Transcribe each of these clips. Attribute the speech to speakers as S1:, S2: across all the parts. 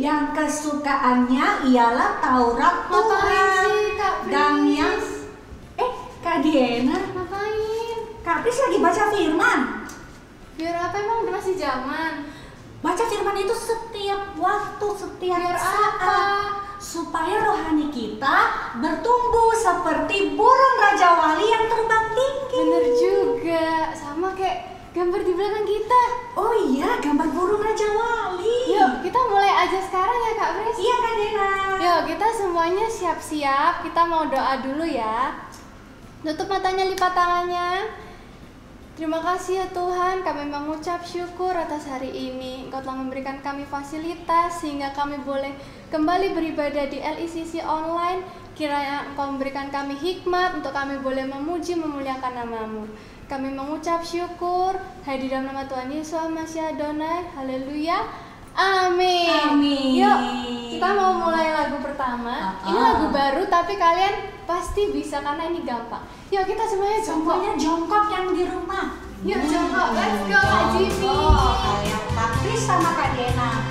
S1: yang kesukaannya ialah Taurat Tuhan. Dan yang Kak Diana,
S2: Ngapain?
S1: Kak Pris lagi baca firman.
S2: Biar apa, emang udah masih zaman?
S1: Baca firman itu setiap waktu, setiap
S2: Biar
S1: saat.
S2: apa?
S1: Supaya rohani kita bertumbuh seperti burung Raja Wali yang terbang tinggi.
S2: Bener juga, sama kayak gambar di belakang kita.
S1: Oh iya, gambar burung Raja Wali.
S2: Yuk, kita mulai aja sekarang ya Kak Pris.
S1: Iya Kak Dena.
S2: Yuk, kita semuanya siap-siap. Kita mau doa dulu ya. Tutup matanya, lipat tangannya. Terima kasih ya Tuhan, kami mengucap syukur atas hari ini. Engkau telah memberikan kami fasilitas sehingga kami boleh kembali beribadah di LICC online. Kiranya Engkau memberikan kami hikmat untuk kami boleh memuji memuliakan nama-Mu. Kami mengucap syukur di dalam nama Tuhan Yesus Masih Adonai. Haleluya. Amin.
S1: Amin.
S2: Yuk, kita mau mulai lagu pertama. Ini lagu baru tapi kalian pasti bisa karena ini gampang. Yuk kita semuanya jongkok.
S1: Semuanya jongkok yang di rumah.
S2: Yuk jongkok, let's go Kak Jimmy.
S1: Kayak Kak Pris sama Kak Dena.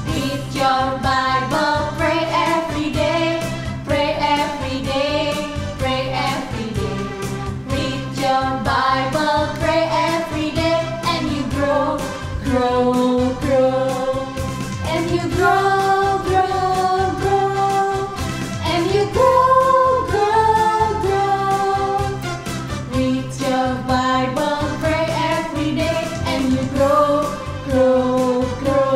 S2: Read your Bible, pray every day, pray every day, pray every day. Read your Bible, pray every day, and you grow, grow, grow, and you grow, grow, grow, and you grow, grow, grow. Read your Bible, pray every day, and you grow, grow, grow.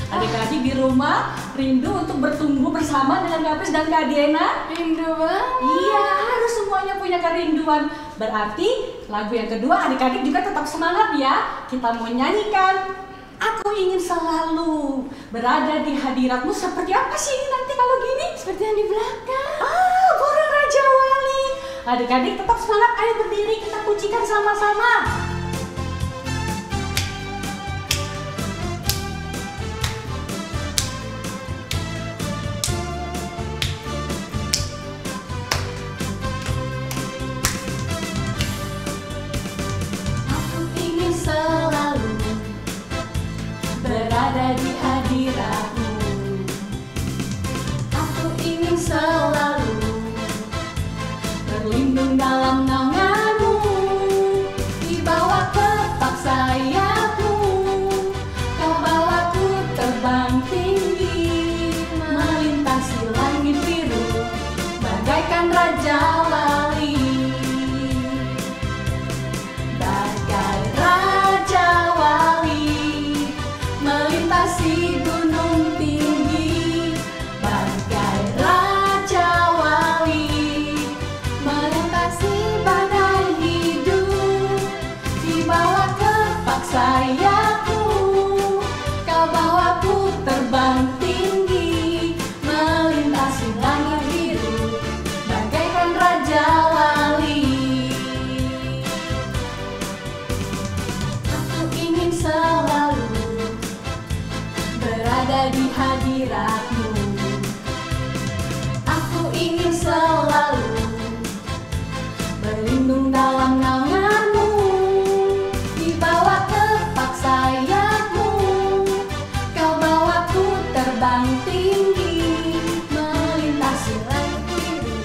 S1: Adik-adik di rumah rindu untuk bertumbuh bersama dengan Kak Pris dan Kak Diana?
S2: Rindu banget.
S1: Iya, harus semuanya punya kerinduan. Berarti lagu yang kedua adik-adik juga tetap semangat ya. Kita mau nyanyikan Aku Ingin Selalu Berada di Hadiratmu. Seperti apa sih ini nanti kalau gini?
S2: Seperti yang di belakang.
S1: Burung Raja Wali. Adik-adik tetap semangat, ayo berdiri kita pujikan sama-sama.
S2: Aku ingin selalu berada di hadiratmu. Aku ingin selalu berlindung dalam naunganmu, di bawah kepak sayapmu. Kau bawaku terbang tinggi, melintasi langit biru, bagaikan Raja Wali. Bagai Raja Wali, melintasi gunung tinggi. Bagai Raja Wali, melintasi badai hidup, di bawah kepak sayapmu. Kau bawaku terbang tinggi, melintasi langit biru, bagaikan Raja Wali. Aku ingin selalu berada di hadiratmu. Aku ingin selalu berlindung dalam naunganmu, di bawah kepak sayapmu. Kau bawaku terbang tinggi, melintasi langit biru,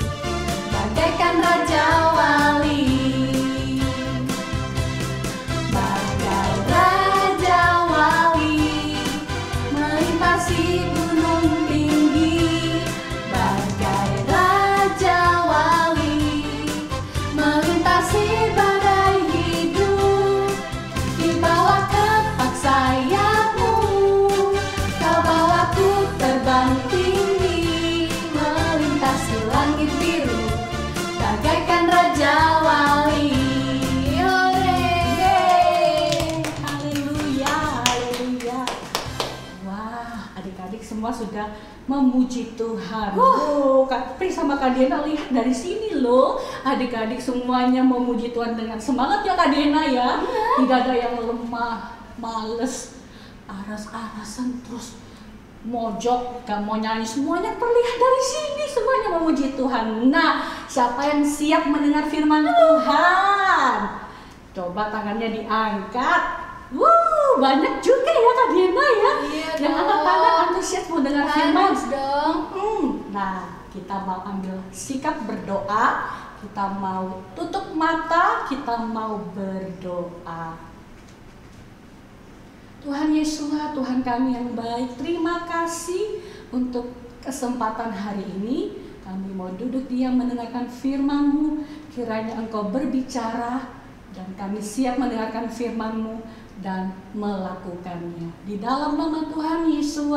S2: bagaikan Raja Wali. Bagai Raja Wali, melintasi gunung tinggi. Bagai Raja Wali, melintasi badai hidup, di bawah kepak sayapmu. Kau bawaku terbang tinggi, melintasi langit biru, bagaikan Raja Wali.
S1: Haleluya, haleluya. Wah, adik-adik semua sudah memuji Tuhan. Kak Pris sama Kak Diana lihat dari sini loh. Adik-adik semuanya memuji Tuhan dengan semangat ya Kak Diana ya. Tidak ada yang lemah, males, aras-arasan terus mojok, gak mau nyanyi. Semuanya terlihat dari sini, semuanya memuji Tuhan. Nah, siapa yang siap mendengar firman Tuhan? Coba tangannya diangkat. Banyak juga ya Kak Diana ya.
S2: Iya
S1: yang angkat
S2: dong.
S1: tangan antusias mau dengar firman.
S2: Harus dong.
S1: Nah, kita mau ambil sikap berdoa. Kita mau tutup mata, kita mau berdoa. Tuhan Yesus, Tuhan kami yang baik, terima kasih untuk kesempatan hari ini. Kami mau duduk diam mendengarkan firman-Mu. Kiranya Engkau berbicara dan kami siap mendengarkan firman-Mu dan melakukannya. Di dalam nama Tuhan Yesus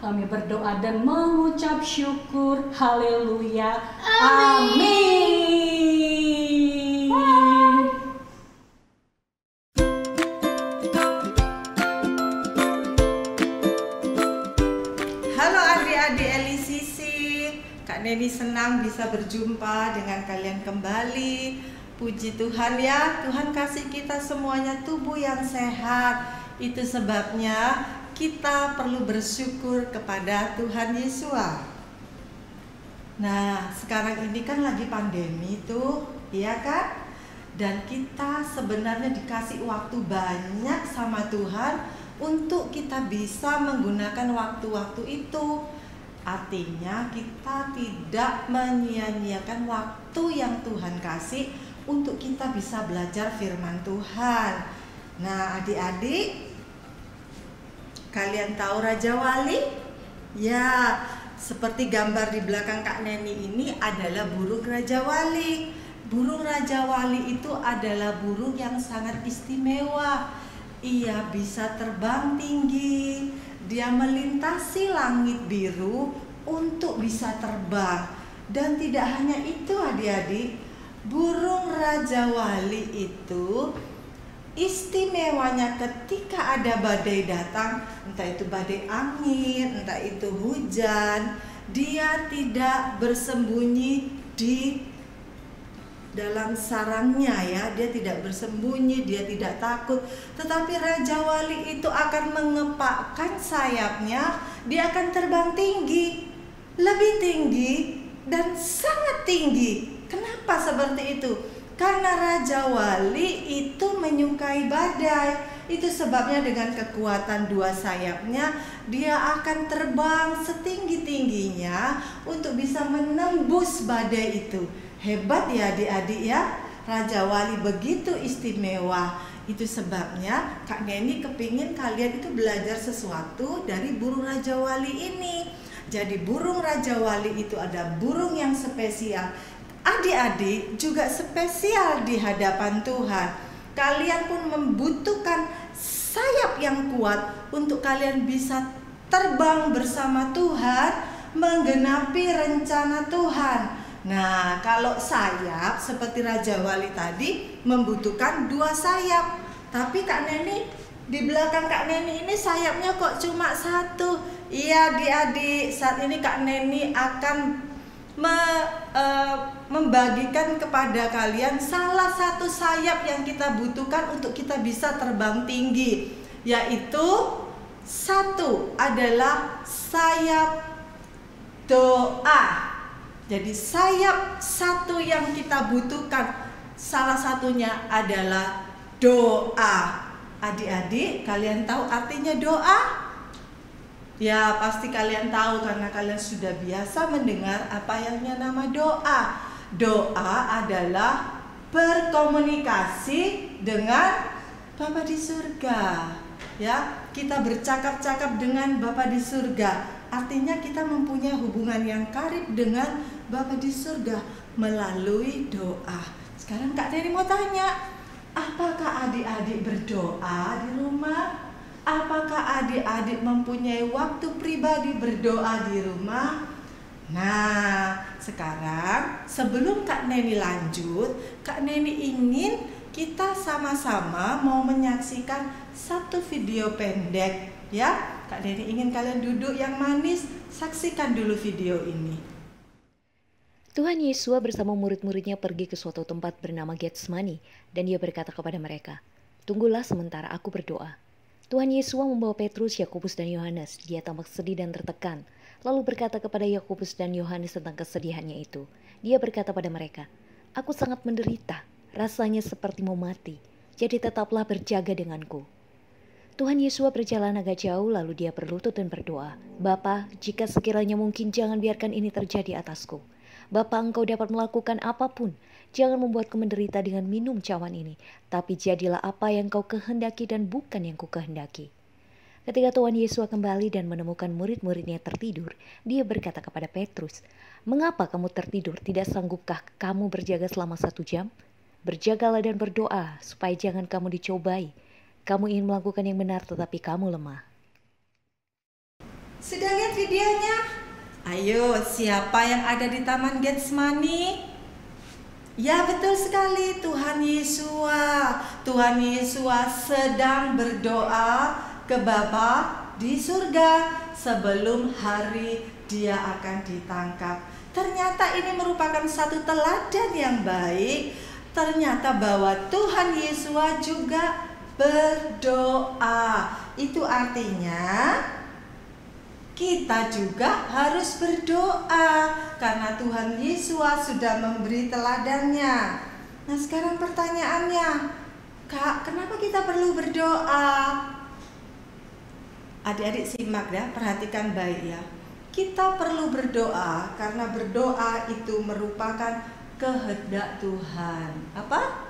S1: kami berdoa dan mengucap syukur. Haleluya. Amin.
S3: Halo adik-adik LCC, Kak Neni senang bisa berjumpa dengan kalian kembali. Puji Tuhan ya, Tuhan kasih kita semuanya tubuh yang sehat. Itu sebabnya kita perlu bersyukur kepada Tuhan Yesus. Nah, sekarang ini kan lagi pandemi tuh, iya kan? Dan kita sebenarnya dikasih waktu banyak sama Tuhan untuk kita bisa menggunakan waktu-waktu itu. Artinya kita tidak menyia-nyiakan waktu yang Tuhan kasih untuk kita bisa belajar firman Tuhan. Nah, adik-adik, kalian tahu Raja Wali? Ya, seperti gambar di belakang Kak Neni ini adalah burung Raja Wali. Burung Raja Wali itu adalah burung yang sangat istimewa. Ia bisa terbang tinggi, dia melintasi langit biru untuk bisa terbang. Dan tidak hanya itu adik-adik, burung Raja Wali itu istimewanya ketika ada badai datang, entah itu badai angin, entah itu hujan, dia tidak bersembunyi di dalam sarangnya ya, dia tidak bersembunyi, dia tidak takut. Tetapi Raja Wali itu akan mengepakkan sayapnya, dia akan terbang tinggi, lebih tinggi dan sangat tinggi. Kenapa seperti itu? Karena Raja Wali itu menyukai badai. Itu sebabnya dengan kekuatan dua sayapnya dia akan terbang setinggi-tingginya untuk bisa menembus badai itu. Hebat ya adik-adik ya, Raja Wali begitu istimewa. Itu sebabnya Kak Neni kepingin kalian itu belajar sesuatu dari burung Raja Wali ini. Jadi burung Raja Wali itu ada burung yang spesial. Adik-adik juga spesial di hadapan Tuhan. Kalian pun membutuhkan sayap yang kuat untuk kalian bisa terbang bersama Tuhan, menggenapi rencana Tuhan. Nah, kalau sayap seperti Raja Wali tadi membutuhkan dua sayap. Tapi Kak Neni, di belakang Kak Neni ini sayapnya kok cuma satu. Iya adik-adik, saat ini Kak Neni akan membagikan kepada kalian salah satu sayap yang kita butuhkan untuk kita bisa terbang tinggi, yaitu satu adalah sayap doa. Jadi sayap satu yang kita butuhkan salah satunya adalah doa. Adik-adik, kalian tahu artinya doa? Ya, pasti kalian tahu karena kalian sudah biasa mendengar apa yang nama doa. Doa adalah berkomunikasi dengan Bapa di surga. Ya, kita bercakap-cakap dengan Bapa di surga. Artinya kita mempunyai hubungan yang karib dengan Bapa di surga melalui doa. Sekarang Kak Neni mau tanya, apakah adik-adik berdoa di rumah? Apakah adik-adik mempunyai waktu pribadi berdoa di rumah? Nah, sekarang sebelum Kak Neni lanjut, Kak Neni ingin kita sama-sama mau menyaksikan satu video pendek ya. Kak Neni ingin kalian duduk yang manis, saksikan dulu video ini.
S4: Tuhan Yesus bersama murid-muridnya pergi ke suatu tempat bernama Getsemani, dan dia berkata kepada mereka, "Tunggulah sementara aku berdoa." Tuhan Yesus membawa Petrus, Yakobus, dan Yohanes. Dia tampak sedih dan tertekan, lalu berkata kepada Yakobus dan Yohanes tentang kesedihannya itu. Dia berkata pada mereka, "Aku sangat menderita, rasanya seperti mau mati. jadi tetaplah berjaga denganku." Tuhan Yesua berjalan agak jauh lalu dia berlutut dan berdoa, "Bapa, jika sekiranya mungkin jangan biarkan ini terjadi atasku. Bapa, Engkau dapat melakukan apapun. Jangan membuatku menderita dengan minum cawan ini, tapi jadilah apa yang Kau kehendaki dan bukan yang ku kehendaki." Ketika Tuhan Yesus kembali dan menemukan murid-muridnya tertidur, dia berkata kepada Petrus, "Mengapa kamu tertidur? Tidak sanggupkah kamu berjaga selama 1 jam? Berjagalah dan berdoa supaya jangan kamu dicobai. Kamu ingin melakukan yang benar tetapi kamu lemah."
S3: Sudah lihat videonya? Ayo, siapa yang ada di Taman Getsemani? Ya, betul sekali, Tuhan Yesua. Tuhan Yesua sedang berdoa ke Bapa di surga sebelum hari dia akan ditangkap. Ternyata ini merupakan satu teladan yang baik. Ternyata bahwa Tuhan Yesua juga berdoa. Itu artinya kita juga harus berdoa karena Tuhan Yesus sudah memberi teladannya. Nah, sekarang pertanyaannya, Kak, kenapa kita perlu berdoa? Adik-adik simak ya, perhatikan baik ya. Kita perlu berdoa karena berdoa itu merupakan kehendak Tuhan. Apa?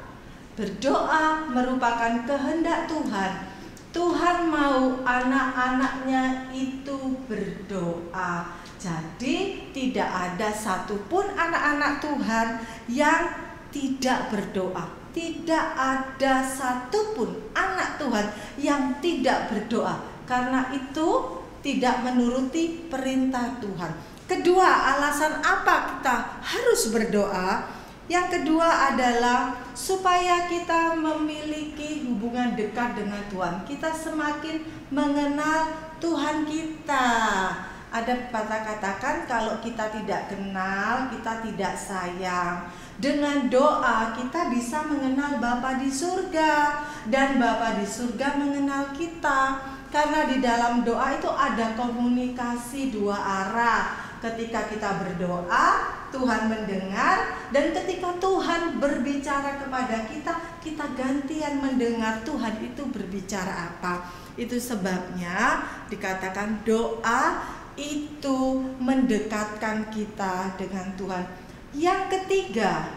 S3: Berdoa merupakan kehendak Tuhan. Tuhan mau anak-anaknya itu berdoa. Jadi tidak ada satupun anak-anak Tuhan yang tidak berdoa. Tidak ada satupun anak Tuhan yang tidak berdoa. Karena itu tidak menuruti perintah Tuhan. Kedua, alasan apa kita harus berdoa? Yang kedua adalah supaya kita memiliki hubungan dekat dengan Tuhan. Kita semakin mengenal Tuhan kita. Ada pepatah katakan, kalau kita tidak kenal, kita tidak sayang. Dengan doa kita bisa mengenal Bapa di surga, dan Bapa di surga mengenal kita. Karena di dalam doa itu ada komunikasi 2 arah. Ketika kita berdoa, Tuhan mendengar, dan ketika Tuhan berbicara kepada kita, kita gantian mendengar Tuhan itu berbicara apa. Itu sebabnya dikatakan doa itu mendekatkan kita dengan Tuhan. Yang ketiga,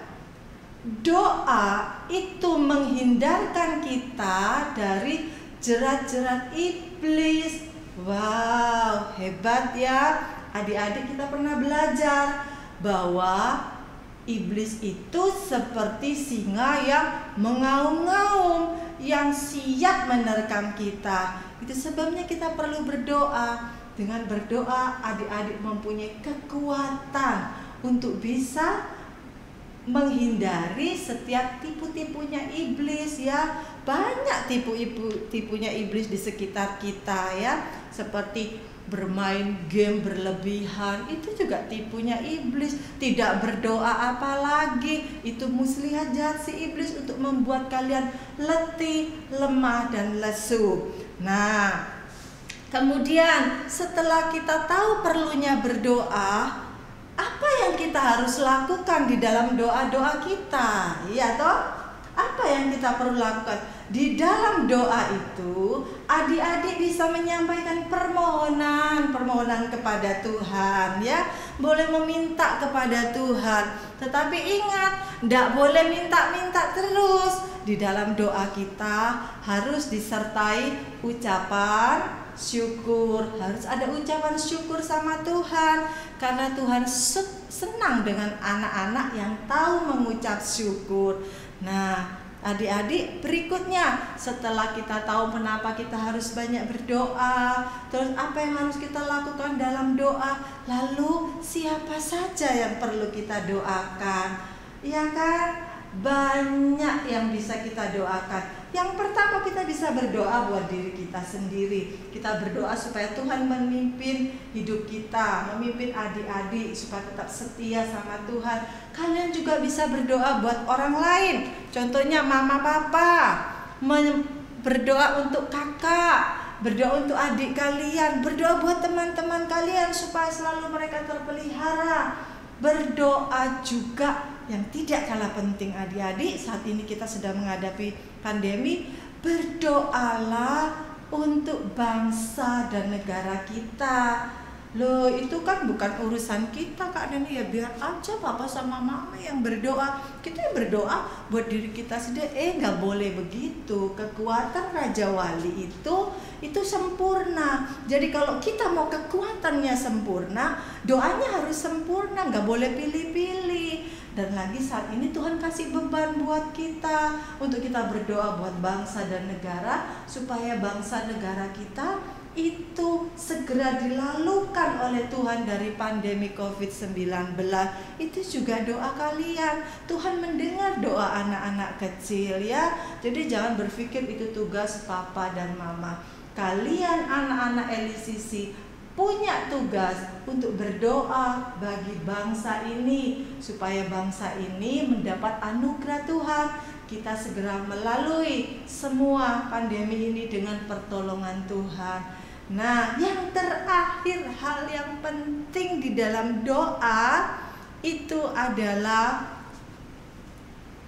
S3: doa itu menghindarkan kita dari jerat-jerat iblis. Wow, hebat ya. Adik-adik, kita pernah belajar bahwa iblis itu seperti singa yang mengaum-ngaum, yang siap menerkam kita. Itu sebabnya kita perlu berdoa. Dengan berdoa, adik-adik mempunyai kekuatan untuk bisa menghindari setiap tipu-tipunya iblis ya. Banyak tipunya iblis di sekitar kita ya. Seperti bermain game berlebihan, itu juga tipunya iblis. Tidak berdoa apalagi, itu muslihat jahat si iblis untuk membuat kalian letih, lemah, dan lesu. Nah, kemudian setelah kita tahu perlunya berdoa, apa yang kita harus lakukan di dalam doa-doa kita? Iya toh? Apa yang kita perlu lakukan? Di dalam doa itu, adik-adik bisa menyampaikan permohonan kepada Tuhan ya. Boleh meminta kepada Tuhan. Tetapi ingat, tidak boleh minta-minta terus. Di dalam doa kita harus disertai ucapan syukur. Harus ada ucapan syukur sama Tuhan. Karena Tuhan senang dengan anak-anak yang tahu mengucap syukur. Nah, adik-adik, berikutnya setelah kita tahu kenapa kita harus banyak berdoa, terus apa yang harus kita lakukan dalam doa, lalu siapa saja yang perlu kita doakan, ya kan? Banyak yang bisa kita doakan. Yang pertama, kita bisa berdoa buat diri kita sendiri. Kita berdoa supaya Tuhan memimpin hidup kita, memimpin adik-adik supaya tetap setia sama Tuhan. Kalian juga bisa berdoa buat orang lain. Contohnya mama papa, berdoa untuk kakak, berdoa untuk adik kalian, berdoa buat teman-teman kalian supaya selalu mereka terpelihara. Berdoa juga yang tidak kalah penting adik-adik, saat ini kita sedang menghadapi pandemi, berdoalah untuk bangsa dan negara kita. Loh, itu kan bukan urusan kita Kak Neni, ya biar aja papa sama mama yang berdoa. Kita yang berdoa buat diri kita sendiri. Nggak boleh begitu. Kekuatan Raja Wali itu sempurna. Jadi kalau kita mau kekuatannya sempurna, doanya harus sempurna, nggak boleh pilih-pilih. Dan lagi saat ini Tuhan kasih beban buat kita untuk kita berdoa buat bangsa dan negara, supaya bangsa negara kita itu segera dilalukan oleh Tuhan dari pandemi COVID-19. Itu juga doa kalian. Tuhan mendengar doa anak-anak kecil ya. Jadi jangan berpikir itu tugas papa dan mama. Kalian anak-anak LCC punya tugas untuk berdoa bagi bangsa ini, supaya bangsa ini mendapat anugerah Tuhan. Kita segera melalui semua pandemi ini dengan pertolongan Tuhan. Nah, yang terakhir, hal yang penting di dalam doa itu adalah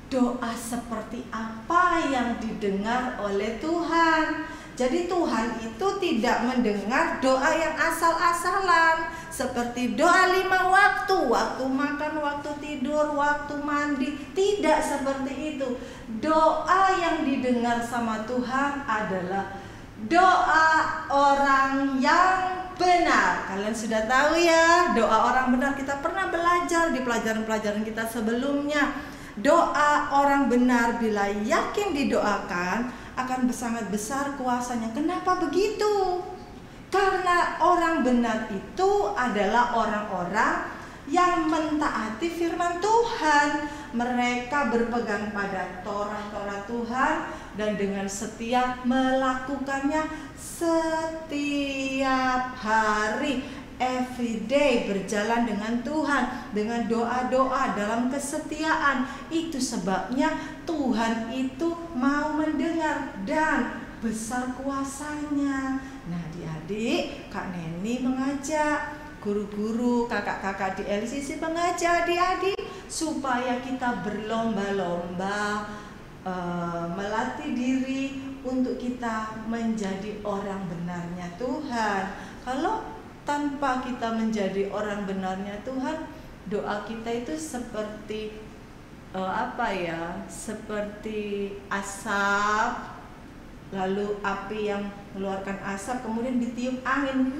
S3: doa seperti apa yang didengar oleh Tuhan. Jadi Tuhan itu tidak mendengar doa yang asal-asalan, seperti doa 5 waktu, waktu makan, waktu tidur, waktu mandi. Tidak seperti itu. Doa yang didengar sama Tuhan adalah doa orang yang benar. Kalian sudah tahu ya, doa orang benar kita pernah belajar di pelajaran-pelajaran kita sebelumnya. Doa orang benar bila yakin didoakan akan sangat besar kuasanya. Kenapa begitu? Karena orang benar itu adalah orang-orang yang mentaati firman Tuhan. Mereka berpegang pada Torah Tuhan dan dengan setia melakukannya setiap hari, every day, berjalan dengan Tuhan, dengan doa-doa dalam kesetiaan. Itu sebabnya Tuhan itu mau mendengar dan besar kuasanya. Nah, adik-adik, Kak Neni mengajak guru-guru, kakak-kakak di LCC mengajak adik-adik supaya kita berlomba-lomba melatih diri untuk kita menjadi orang benarnya Tuhan. Kalau tanpa kita menjadi orang benarnya Tuhan, doa kita itu seperti seperti asap, lalu api yang mengeluarkan asap kemudian ditiup angin,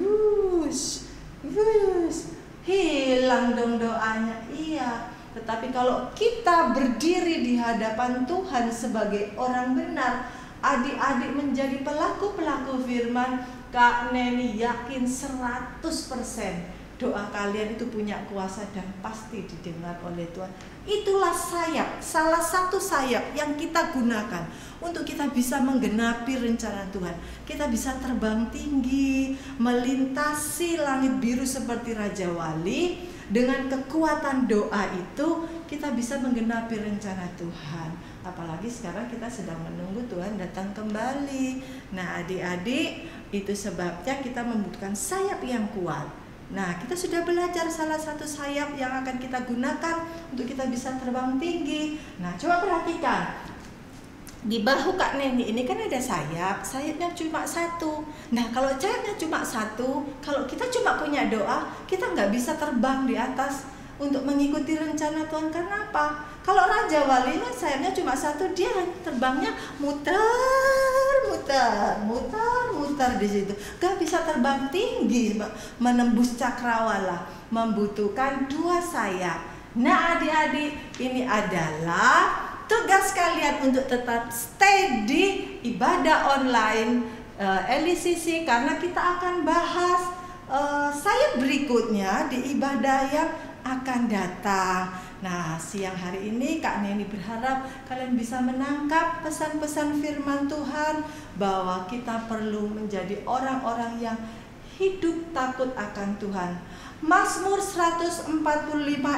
S3: hilang dong doanya. Iya. Tetapi kalau kita berdiri di hadapan Tuhan sebagai orang benar, adik-adik menjadi pelaku-pelaku firman, Kak Neni yakin 100% doa kalian itu punya kuasa dan pasti didengar oleh Tuhan. Itulah sayap, salah satu sayap yang kita gunakan untuk kita bisa menggenapi rencana Tuhan. Kita bisa terbang tinggi, melintasi langit biru seperti Raja Wali. Dengan kekuatan doa itu kita bisa menggenapi rencana Tuhan. Apalagi sekarang kita sedang menunggu Tuhan datang kembali. Nah, adik-adik, itu sebabnya kita membutuhkan sayap yang kuat. Nah, kita sudah belajar salah satu sayap yang akan kita gunakan untuk kita bisa terbang tinggi. Nah, coba perhatikan. Di bahu Kak Neni ini kan ada sayap, sayapnya cuma satu. Nah, kalau sayapnya cuma satu, kalau kita cuma punya doa, kita nggak bisa terbang di atas untuk mengikuti rencana Tuhan. Karena apa? Kalau Raja Wali ini sayapnya cuma satu, dia terbangnya muter di situ. Gak bisa terbang tinggi, menembus cakrawala, membutuhkan 2 sayap. Nah, adik-adik, ini adalah tugas kalian untuk tetap stay di ibadah online LCC, karena kita akan bahas sayap berikutnya di ibadah yang akan datang. Nah, siang hari ini Kak Neni berharap kalian bisa menangkap pesan-pesan firman Tuhan bahwa kita perlu menjadi orang-orang yang hidup takut akan Tuhan. Mazmur 145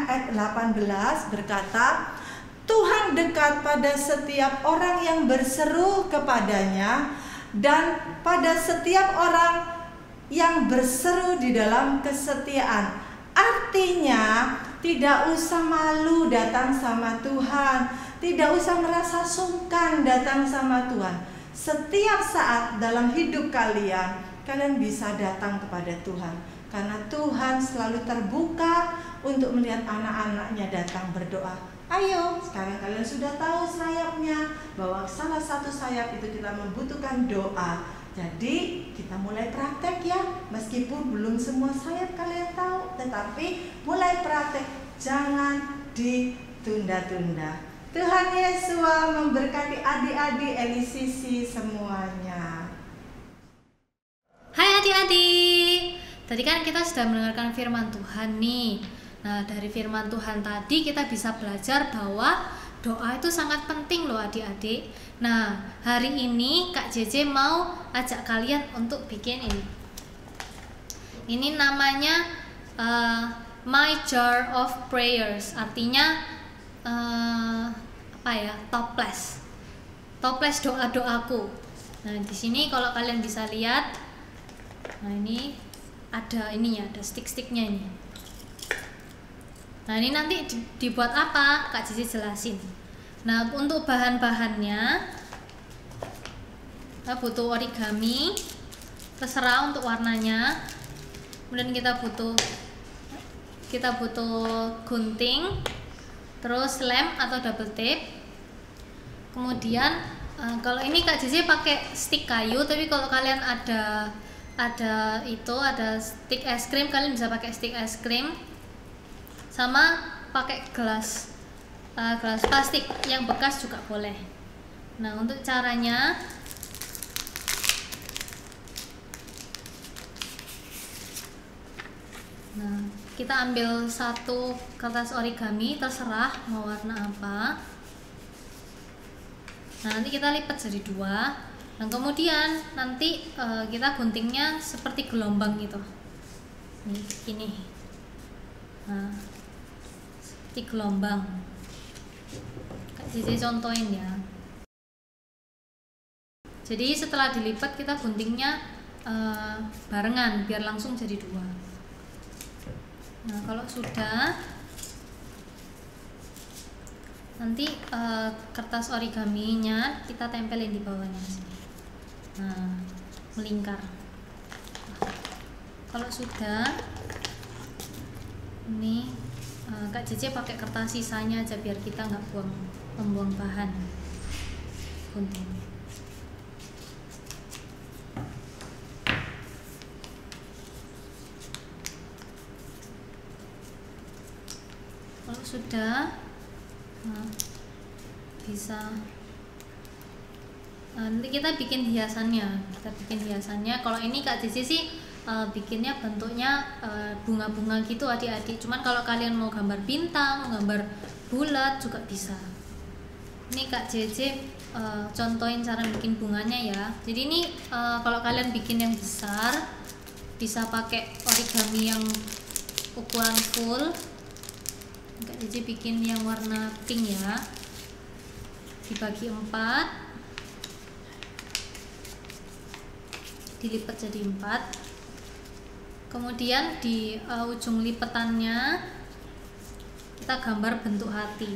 S3: ayat 18 berkata, Tuhan dekat pada setiap orang yang berseru kepadanya dan pada setiap orang yang berseru di dalam kesetiaan. Artinya tidak usah malu datang sama Tuhan. tidak usah merasa sungkan datang sama Tuhan. Setiap saat dalam hidup kalian, kalian bisa datang kepada Tuhan. Karena Tuhan selalu terbuka untuk melihat anak-anaknya datang berdoa. Ayo, sekarang kalian sudah tahu sayapnya, bahwa salah satu sayap itu kita membutuhkan doa. Jadi kita mulai praktek ya, meskipun belum semua sayap kalian tahu, tetapi mulai praktek, jangan ditunda-tunda. Tuhan Yesus memberkati adik-adik LCC semuanya.
S5: Hai adik-adik, tadi kan kita sudah mendengarkan firman Tuhan nih. Nah, dari firman Tuhan tadi kita bisa belajar bahwa doa itu sangat penting loh adik-adik. Nah, hari ini Kak JJ mau ajak kalian untuk bikin ini. Ini namanya My Jar of Prayers, artinya toples doa-doaku. Nah, di sini kalau kalian bisa lihat, nah ini ada ininya, ada stick-sticknya ini. Nah, ini nanti dibuat apa? Kak Cici jelasin. Nah, untuk bahan-bahannya kita butuh origami, terserah untuk warnanya. Kemudian kita butuh gunting, terus lem atau double tape. Kemudian kalau ini Kak Cici pakai stick kayu, tapi kalau kalian ada stick es krim, kalian bisa pakai stick es krim. Sama pakai gelas plastik yang bekas juga boleh. Nah, untuk caranya, nah kita ambil satu kertas origami, terserah mau warna apa. Nah, nanti kita lipat jadi dua. Nah, kemudian nanti kita guntingnya seperti gelombang gitu. Ini. Nah, seperti gelombang. Kak Cici contohin ya. Jadi setelah dilipat kita guntingnya barengan biar langsung jadi dua. Nah, kalau sudah, nanti kertas origaminya kita tempelin di bawahnya sini. Nah, melingkar. Kalau sudah, ini Kak Cici pakai kertas sisanya aja biar kita nggak membuang bahan gunting. Kalau sudah, bisa nanti kita bikin hiasannya. Kalau ini Kak Cici sih bikinnya bentuknya bunga-bunga gitu adik-adik. Cuman kalau kalian mau gambar bintang, mau gambar bulat juga bisa. Ini Kak JJ contohin cara bikin bunganya ya. Jadi ini kalau kalian bikin yang besar, bisa pakai origami yang ukuran full. Kak JJ bikin yang warna pink ya, dibagi 4, dilipat jadi 4. Kemudian di ujung lipetannya kita gambar bentuk hati.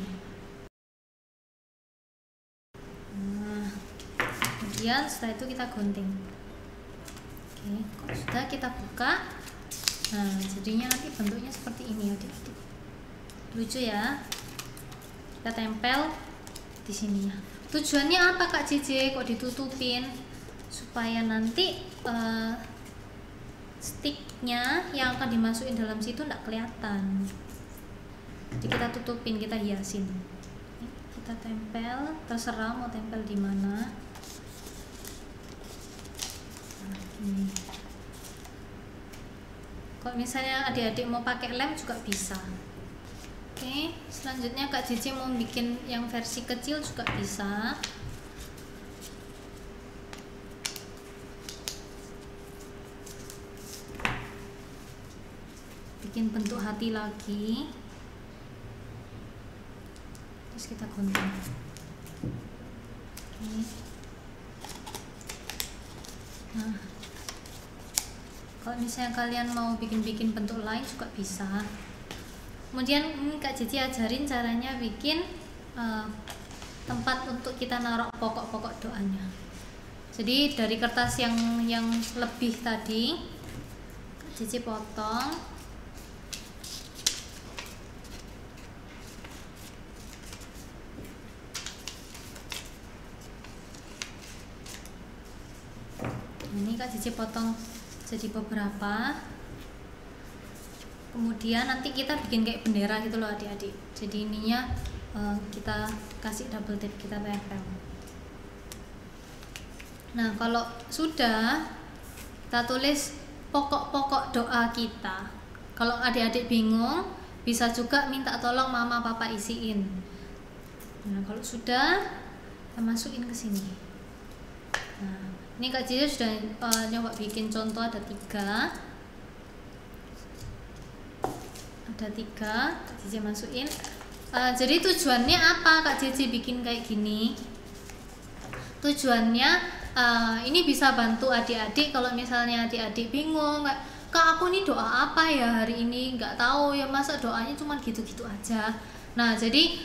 S5: Nah, kemudian setelah itu kita gunting. Oke, kalau sudah kita buka. Nah, jadinya nanti bentuknya seperti ini adik-adik. Lucu ya. Kita tempel di sini ya. Tujuannya apa Kak JJ kok ditutupin? Supaya nanti sticknya yang akan dimasukin dalam situ enggak kelihatan. Jadi kita tutupin, kita hiasin. Kita tempel, terserah mau tempel di mana. Nah, ini. Kalau misalnya adik-adik mau pakai lem juga bisa. Oke, selanjutnya Kak JJ mau bikin yang versi kecil juga bisa. Bikin bentuk hati lagi, terus kita gunting. Oke. Nah, kalau misalnya kalian mau bikin bentuk lain juga bisa. Kemudian ini Kak Cici ajarin caranya bikin tempat untuk kita naruh pokok-pokok doanya. Jadi dari kertas yang lebih tadi Cici potong. Ini Kak Cici potong jadi beberapa. Kemudian nanti kita bikin kayak bendera gitu loh adik-adik. Jadi ininya kita kasih double tape, kita tempel. Nah kalau sudah, kita tulis pokok-pokok doa kita. Kalau adik-adik bingung, bisa juga minta tolong mama papa isiin. Nah kalau sudah, kita masukin ke sini. Nah ini Kak Cici sudah nyoba bikin contoh, ada 3. Ada 3, Kak Cici masukin. Jadi tujuannya apa Kak Cici bikin kayak gini? Tujuannya ini bisa bantu adik-adik kalau misalnya adik-adik bingung, Kak aku nih doa apa ya hari ini, nggak tahu ya, masa doanya cuma gitu-gitu aja. Nah jadi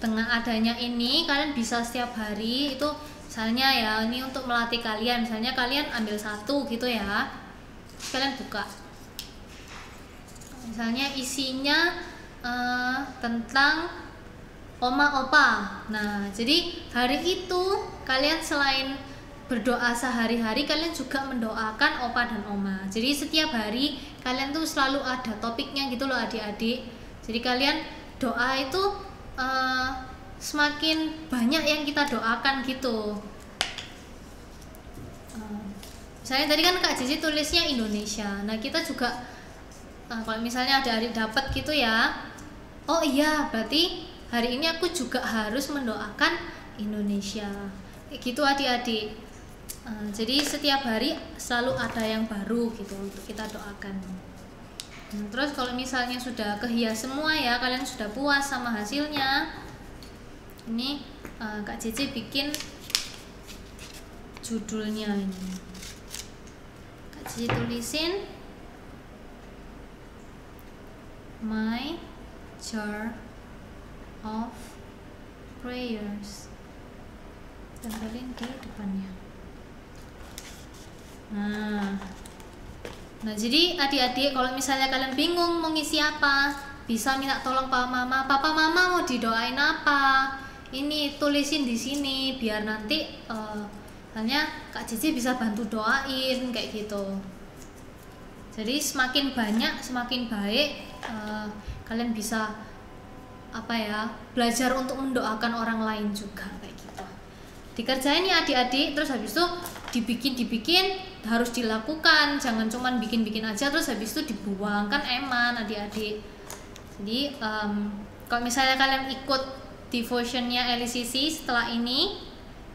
S5: dengan adanya ini kalian bisa setiap hari itu, misalnya ya ini untuk melatih kalian, misalnya kalian ambil 1 gitu ya, kalian buka. Misalnya isinya tentang oma opa. Nah jadi hari itu kalian selain berdoa sehari-hari, kalian juga mendoakan opa dan oma. Jadi setiap hari kalian tuh selalu ada topiknya gitu loh adik-adik. Jadi kalian doa itu semakin banyak yang kita doakan gitu. Misalnya tadi kan Kak Cici tulisnya Indonesia. Nah kita juga kalau misalnya ada adik dapat gitu ya, oh iya berarti hari ini aku juga harus mendoakan Indonesia gitu adik-adik. Jadi setiap hari selalu ada yang baru gitu untuk kita doakan. Terus kalau misalnya sudah kehias semua ya, kalian sudah puas sama hasilnya, ini Kak Cici bikin judulnya ini. Kak Cici tulisin My Jar of Prayers, tempelin di depannya. Nah jadi adik-adik kalau misalnya kalian bingung mau ngisi apa, bisa minta tolong papa mama mau didoain apa, ini tulisin di sini biar nanti hanya Kak Cici bisa bantu doain kayak gitu. Jadi semakin banyak semakin baik, kalian bisa belajar untuk mendoakan orang lain juga kayak gitu. Dikerjain ya adik-adik, terus habis itu dibikin harus dilakukan, jangan cuman bikin aja terus habis itu dibuang, kan eman adik-adik. Jadi kalau misalnya kalian ikut devotionnya LCC setelah ini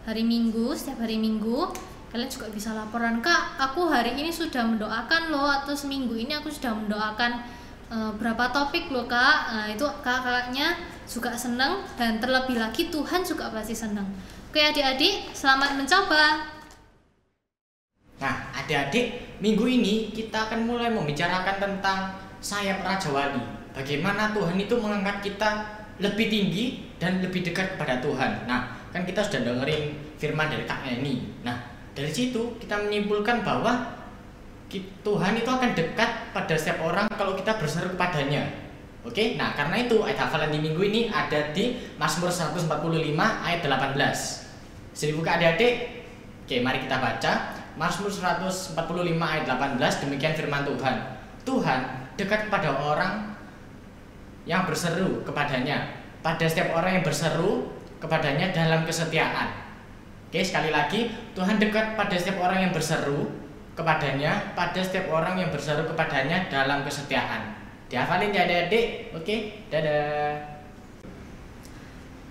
S5: hari Minggu, setiap hari Minggu kalian juga bisa laporan, Kak aku hari ini sudah mendoakan loh, atau seminggu ini aku sudah mendoakan berapa topik loh Kak. Nah itu kakaknya juga senang, dan terlebih lagi Tuhan juga pasti senang. Oke adik-adik, selamat mencoba.
S6: Nah adik-adik, minggu ini kita akan mulai membicarakan tentang sayap Raja Wali. Bagaimana Tuhan itu mengangkat kita lebih tinggi dan lebih dekat kepada Tuhan. Nah kan kita sudah dengerin firman dari Kak Eni. Nah dari situ kita menyimpulkan bahwa Tuhan itu akan dekat pada setiap orang kalau kita berseru kepadanya. Oke, nah karena itu ayat hafalan di minggu ini ada di Mazmur 145 ayat 18. Jadi buka adik-adik. Oke, mari kita baca Mazmur 145 ayat 18. Demikian firman Tuhan. Tuhan dekat kepada orang yang berseru kepadanya, pada setiap orang yang berseru kepadanya dalam kesetiaan. Oke, sekali lagi, Tuhan dekat pada setiap orang yang berseru kepadanya, pada setiap orang yang berseru kepadanya dalam kesetiaan. Dihafalin ya adik-adik. Oke, dadah.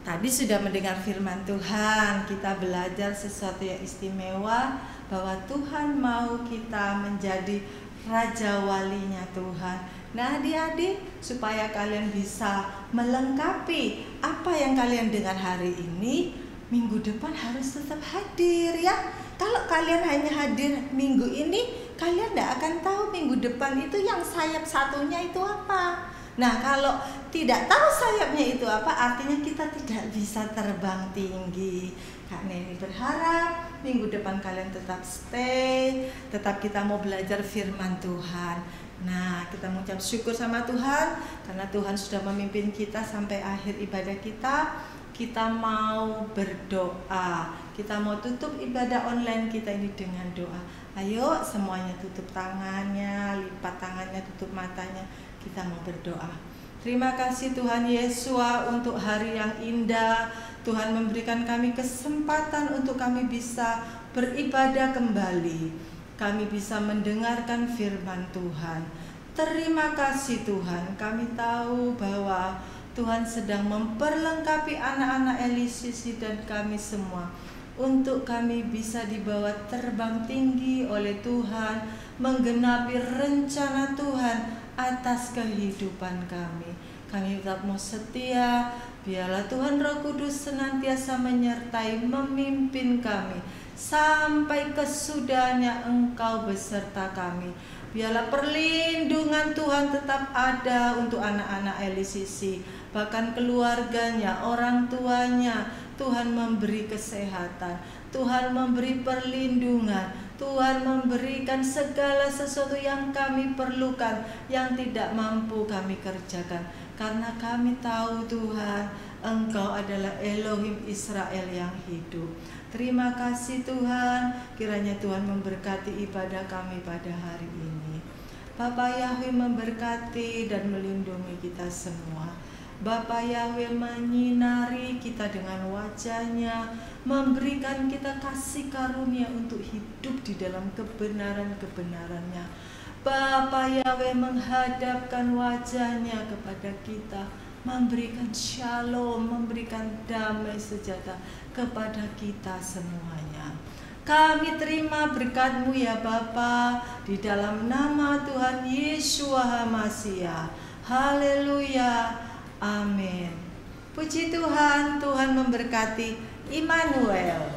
S3: Tadi sudah mendengar firman Tuhan, kita belajar sesuatu yang istimewa, bahwa Tuhan mau kita menjadi Raja Walinya Tuhan. Nah adik-adik, supaya kalian bisa melengkapi apa yang kalian dengar hari ini, minggu depan harus tetap hadir ya. Kalau kalian hanya hadir minggu ini, kalian tidak akan tahu minggu depan itu yang sayap satunya itu apa. Nah, kalau tidak tahu sayapnya itu apa, artinya kita tidak bisa terbang tinggi. Kak Neni berharap minggu depan kalian tetap stay, tetap kita mau belajar firman Tuhan. Nah, kita mengucap syukur sama Tuhan karena Tuhan sudah memimpin kita sampai akhir ibadah kita. Kita mau berdoa, kita mau tutup ibadah online kita ini dengan doa. Ayo semuanya tutup tangannya, lipat tangannya, tutup matanya. Kita mau berdoa. Terima kasih Tuhan Yesus untuk hari yang indah. Tuhan memberikan kami kesempatan untuk kami bisa beribadah kembali. Kami bisa mendengarkan firman Tuhan. Terima kasih Tuhan. Kami tahu bahwa Tuhan sedang memperlengkapi anak-anak LCC dan kami semua untuk kami bisa dibawa terbang tinggi oleh Tuhan, menggenapi rencana Tuhan atas kehidupan kami. Kami tetap mau setia, biarlah Tuhan Roh Kudus senantiasa menyertai, memimpin kami sampai kesudahnya Engkau beserta kami. Biarlah perlindungan Tuhan tetap ada untuk anak-anak LCC, bahkan keluarganya, orang tuanya. Tuhan memberi kesehatan, Tuhan memberi perlindungan, Tuhan memberikan segala sesuatu yang kami perlukan, yang tidak mampu kami kerjakan. Karena kami tahu Tuhan, Engkau adalah Elohim Israel yang hidup. Terima kasih Tuhan, kiranya Tuhan memberkati ibadah kami pada hari ini. Bapa Yahweh memberkati dan melindungi kita semua. Bapa Yahweh menyinari kita dengan wajah-Nya, memberikan kita kasih karunia untuk hidup di dalam kebenaran-kebenaran-Nya. Bapa Yahweh menghadapkan wajah-Nya kepada kita, memberikan shalom, memberikan damai sejahtera kepada kita semuanya. Kami terima berkat-Mu ya Bapa, di dalam nama Tuhan Yeshua HaMasiah. Haleluya. Amin. Puji Tuhan, Tuhan memberkati. Immanuel.